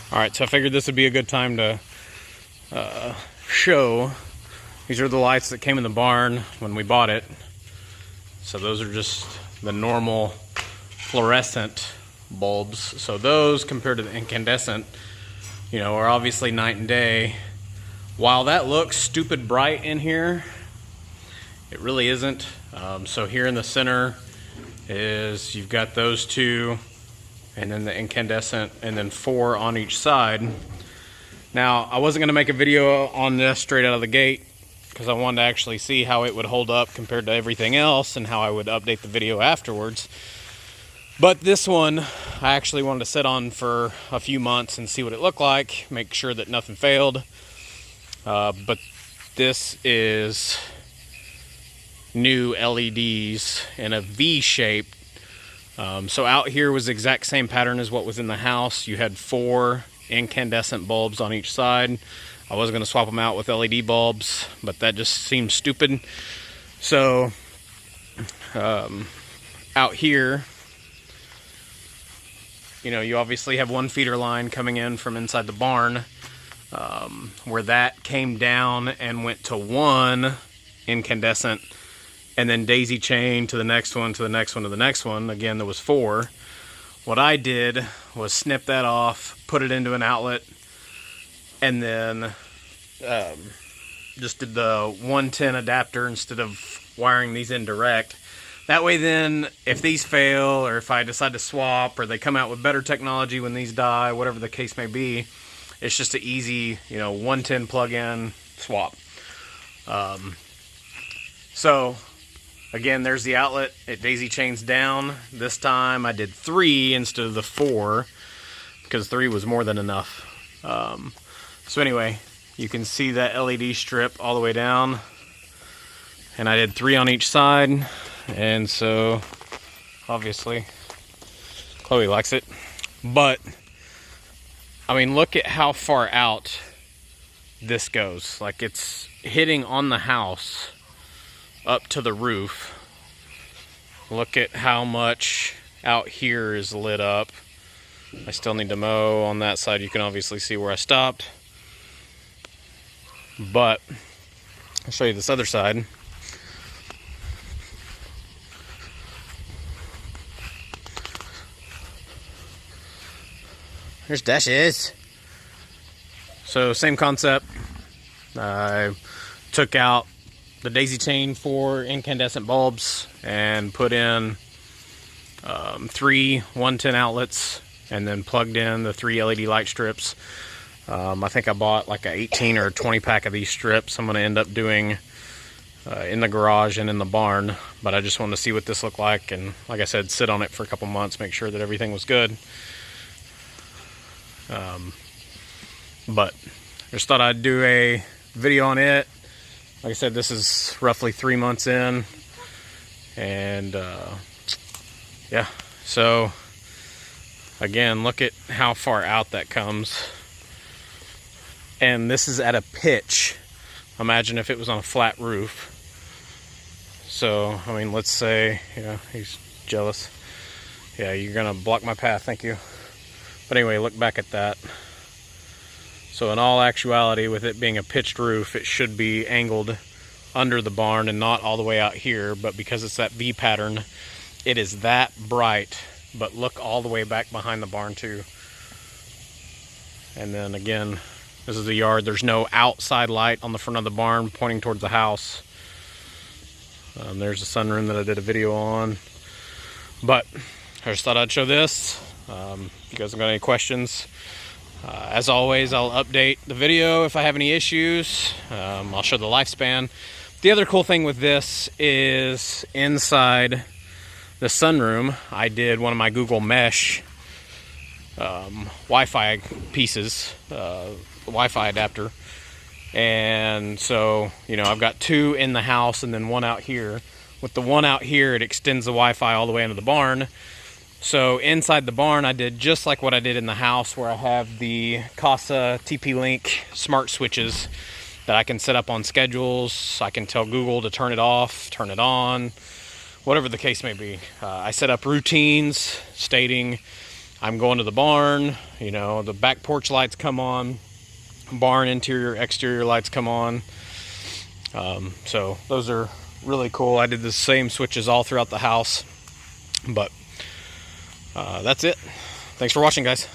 Alright, so I figured this would be a good time to show. These are the lights that came in the barn when we bought it. So those are just the normal fluorescent bulbs. So those, compared to the incandescent, you know, are obviously night and day. While that looks stupid bright in here, it really isn't. So here in the center is, you've got those two, and then the incandescent, and then 4 on each side. Now, I wasn't going to make a video on this straight out of the gate because I wanted to actually see how it would hold up compared to everything else and how I would update the video afterwards. But this one, I actually wanted to sit on for a few months and see what it looked like, make sure that nothing failed. But this is new LEDs in a V shape. So out here was the exact same pattern as what was in the house. You had 4 incandescent bulbs on each side. I was going to swap them out with LED bulbs, but that just seemed stupid. So out here, you know, you obviously have one feeder line coming in from inside the barn, where that came down and went to 1 incandescent, and then daisy chain to the next one, to the next one, to the next one. Again, there was 4. What I did was snip that off, put it into an outlet, and then just did the 110 adapter instead of wiring these in direct. That way then, if these fail, or if I decide to swap, or they come out with better technology when these die, whatever the case may be, it's just an easy, you know, 110 plug-in swap. So again, there's the outlet. It daisy chains down. This time I did 3 instead of the 4 because 3 was more than enough. So anyway, you can see that LED strip all the way down, and I did 3 on each side. And so obviously Chloe likes it, but I mean, look at how far out this goes. Like, it's hitting on the house up to the roof. Look at how much out here is lit up. I still need to mow on that side. You can obviously see where I stopped, but I'll show you this other side. There's dashes. So same concept. I took out the daisy chain for incandescent bulbs and put in 3 110 outlets, and then plugged in the 3 LED light strips. I think I bought like a 18 or 20 pack of these strips. I'm going to end up doing in the garage and in the barn, but I just wanted to see what this looked like, and like I said, sit on it for a couple months, make sure that everything was good. But just thought I'd do a video on it. Like I said, this is roughly 3 months in, and yeah, so again, look at how far out that comes, and this is at a pitch. Imagine if it was on a flat roof. So I mean, let's say, yeah, he's jealous. Yeah, you're gonna block my path, thank you. But anyway, look back at that. So in all actuality, with it being a pitched roof, it should be angled under the barn and not all the way out here. But because it's that V pattern, it is that bright. But look all the way back behind the barn too. And then again, this is the yard. There's no outside light on the front of the barn pointing towards the house. There's the sunroom that I did a video on. But I just thought I'd show this. If you guys have got any questions, as always, I'll update the video if I have any issues. I'll show the lifespan. The other cool thing with this is inside the sunroom, I did one of my Google Mesh Wi-Fi pieces, Wi-Fi adapter. And so, you know, I've got 2 in the house and then 1 out here. With the 1 out here, it extends the Wi-Fi all the way into the barn. So inside the barn, I did just like what I did in the house, where I have the Casa TP-Link smart switches that I can set up on schedules. I can tell Google to turn it off, turn it on, whatever the case may be. I set up routines stating I'm going to the barn, you know, the back porch lights come on, barn interior, exterior lights come on. So those are really cool. I did the same switches all throughout the house, but that's it. Thanks for watching, guys.